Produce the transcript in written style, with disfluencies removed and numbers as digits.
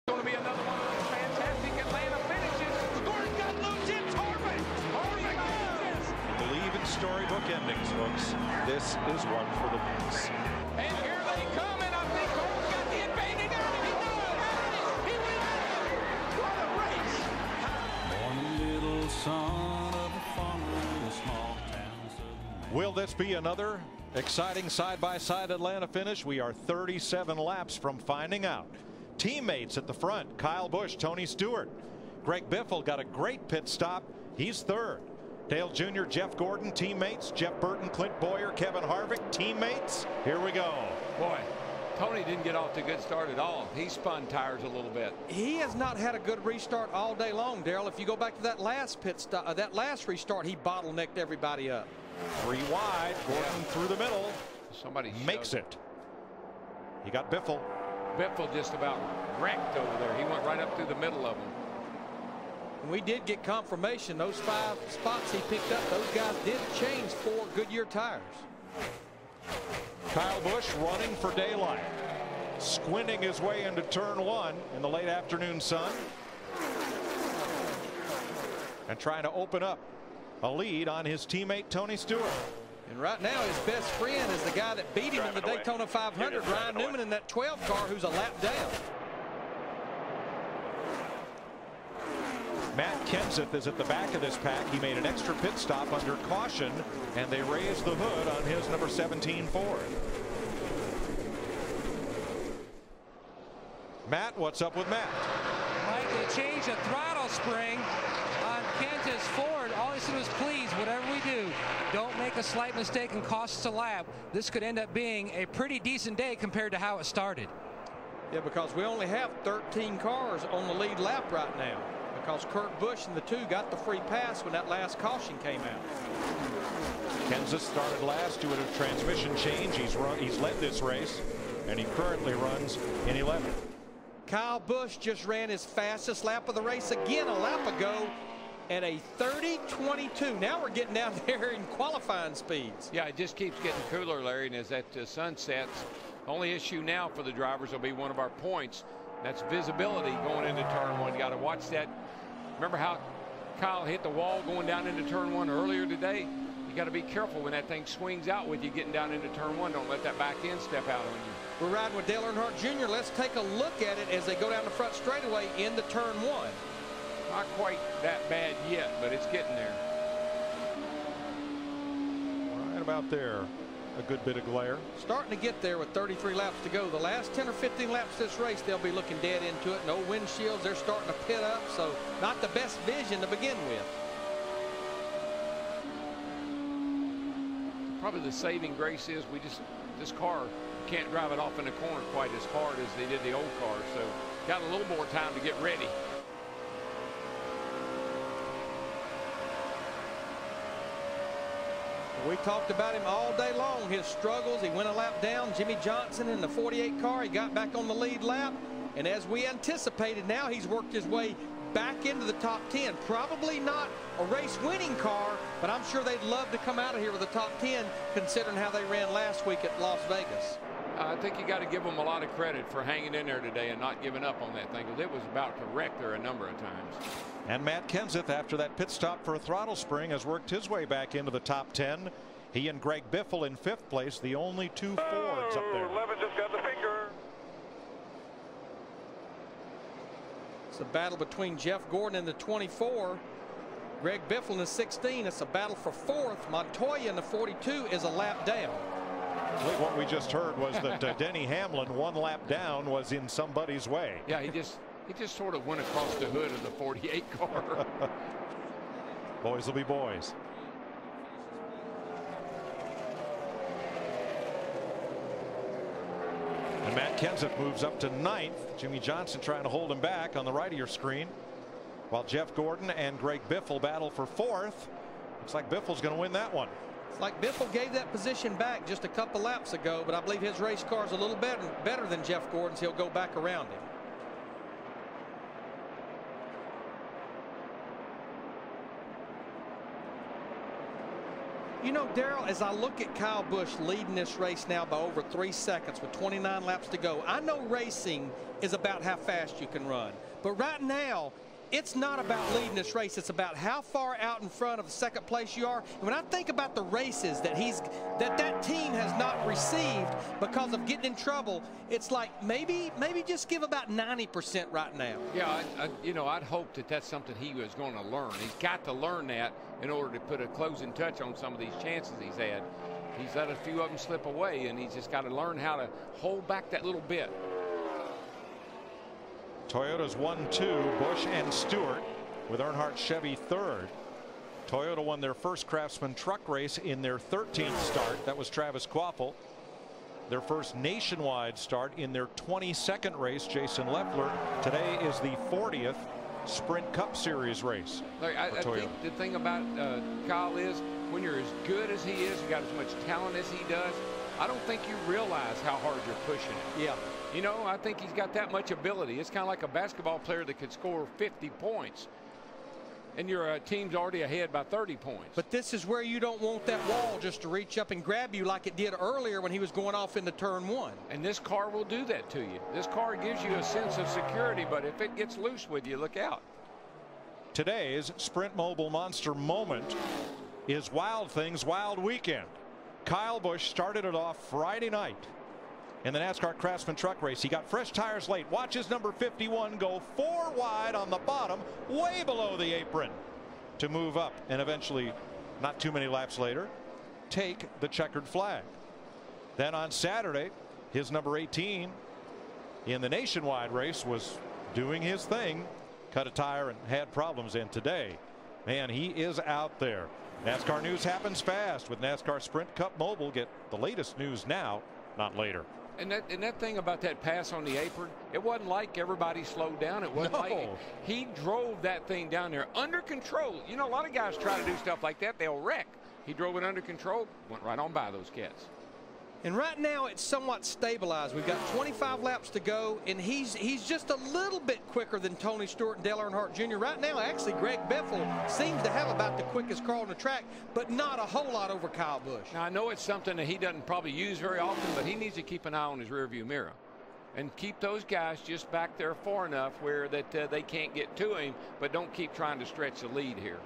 Going to be another one of those fantastic Atlanta finishes. Gordon got loose. It's Harvick. Believe in storybook endings, folks. This is one for the books. And here they come, and I think Gordon's got the advantage. He does. He wins. What a race. Born a little son of a farmer in a small town. Will this be another exciting side-by-side Atlanta finish? We are 37 laps from finding out. Teammates at the front, Kyle Busch, Tony Stewart. Greg Biffle got a great pit stop. He's third. Dale Jr., Jeff Gordon, teammates. Jeff Burton, Clint Boyer, Kevin Harvick, teammates. Here we go. Boy, Tony didn't get off to a good start at all. He spun tires a little bit. He has not had a good restart all day long, Darrell. If you go back to that last pit stop, that last restart, he bottlenecked everybody up. 3 wide, Gordon through the middle. Somebody makes it. He got Biffle. Biffle just about wrecked over there. He went right up through the middle of them. We did get confirmation. Those 5 spots he picked up, those guys did change 4 Goodyear tires. Kyle Busch running for daylight. Squinting his way into turn 1 in the late afternoon sun. And trying to open up a lead on his teammate Tony Stewart. And right now his best friend is the guy that beat him in the Daytona 500, Ryan Newman, in that 12 car, who's a lap down. Matt Kenseth is at the back of this pack. He made an extra pit stop under caution, and they raised the hood on his number 17 Ford. Matt, what's up with Matt? Mike, they changed the throttle spring on Kenseth's Ford. All he said was, please, whatever we do, don't make a slight mistake and cost us a lap. This could end up being a pretty decent day compared to how it started. Yeah, because we only have 13 cars on the lead lap right now, because Kurt Busch and the 2 got the free pass when that last caution came out. Kenseth started last due to a transmission change. He's led this race, and he currently runs in 11th. Kyle Busch just ran his fastest lap of the race again a lap ago at a 30.22. Now we're getting down there in qualifying speeds. Yeah, it just keeps getting cooler, Larry, and as that sun sets, only issue now for the drivers will be one of our points. That's visibility going into turn 1. You got to watch that. Remember how Kyle hit the wall going down into turn 1 earlier today? You got to be careful when that thing swings out with you getting down into turn 1. Don't let that back end step out on you. We're riding with Dale Earnhardt Jr. Let's take a look at it as they go down the front straightaway into turn 1. Not quite that bad yet, but it's getting there. Right about there. A good bit of glare. Starting to get there with 33 laps to go. The last 10 or 15 laps this race, they'll be looking dead into it. No windshields. They're starting to pit up, so not the best vision to begin with. Probably the saving grace is this car can't drive it off in the corner quite as hard as they did the old car, so got a little more time to get ready. We talked about him all day long, his struggles. He went a lap down. Jimmy Johnson in the 48 car. He got back on the lead lap. And as we anticipated, now he's worked his way back into the top 10. Probably not a race-winning car, but I'm sure they'd love to come out of here with a top 10, considering how they ran last week at Las Vegas. I think you got to give them a lot of credit for hanging in there today and not giving up on that thing, because it was about to wreck there a number of times. And Matt Kenseth, after that pit stop for a throttle spring, has worked his way back into the top 10. He and Greg Biffle in 5th place, the only 2 Fords up there. 11 just got the finger. It's a battle between Jeff Gordon in the 24, Greg Biffle in the 16. It's a battle for 4th. Montoya in the 42 is a lap down. What we just heard was that Denny Hamlin, 1 lap down, was in somebody's way. Yeah, he just sort of went across the hood of the 48 car. Boys will be boys. And Matt Kenseth moves up to 9th. Jimmy Johnson trying to hold him back on the right of your screen, while Jeff Gordon and Greg Biffle battle for 4th. Looks like Biffle's going to win that one. It's like Biffle gave that position back just a couple laps ago, but I believe his race car is a little better than Jeff Gordon's. He'll go back around him. You know, Darrell, as I look at Kyle Busch leading this race now by over 3 seconds with 29 laps to go, I know racing is about how fast you can run. But right now, it's not about leading this race. It's about how far out in front of the second place you are. And when I think about the races that that team has not received because of getting in trouble, it's like maybe just give about 90% right now. Yeah, you know, I'd hope that that's something he was going to learn. He's got to learn that in order to put a closing touch on some of these chances he's had. He's let a few of them slip away, and he's just got to learn how to hold back that little bit. Toyota's 1-2, Busch and Stewart, with Earnhardt Chevy third. Toyota won their first Craftsman truck race in their 13th start. That was Travis Quaffle. Their first nationwide start in their 22nd race, Jason Leffler. Today is the 40th Sprint Cup Series race. Look, I think the thing about Kyle is when you're as good as he is, you got as much talent as he does, I don't think you realize how hard you're pushing it. Yeah. You know, I think he's got that much ability. It's kind of like a basketball player that could score 50 points. And your team's already ahead by 30 points. But this is where you don't want that wall just to reach up and grab you like it did earlier when he was going off into turn one. And this car will do that to you. This car gives you a sense of security, but if it gets loose with you, look out. Today's Sprint Mobile Monster moment is Wild Things Wild Weekend. Kyle Busch started it off Friday night in the NASCAR Craftsman truck race. He got fresh tires late. Watch his number 51 go 4 wide on the bottom, way below the apron, to move up and eventually, not too many laps later, take the checkered flag. Then on Saturday, his number 18 in the nationwide race was doing his thing, cut a tire and had problems. And today, man, he is out there. NASCAR news happens fast with NASCAR Sprint Cup Mobile. Get the latest news now, not later. And that thing about that pass on the apron, it wasn't like everybody slowed down. It wasn't like he drove that thing down there under control. You know, a lot of guys try to do stuff like that, they'll wreck. He drove it under control, went right on by those cats. And right now it's somewhat stabilized. We've got 25 laps to go, and he's just a little bit quicker than Tony Stewart and Dale Earnhardt Jr. Right now, actually, Greg Biffle seems to have about the quickest car on the track, but not a whole lot over Kyle Busch. Now, I know it's something that he doesn't probably use very often, but he needs to keep an eye on his rearview mirror and keep those guys just back there far enough where that they can't get to him, but don't keep trying to stretch the lead here.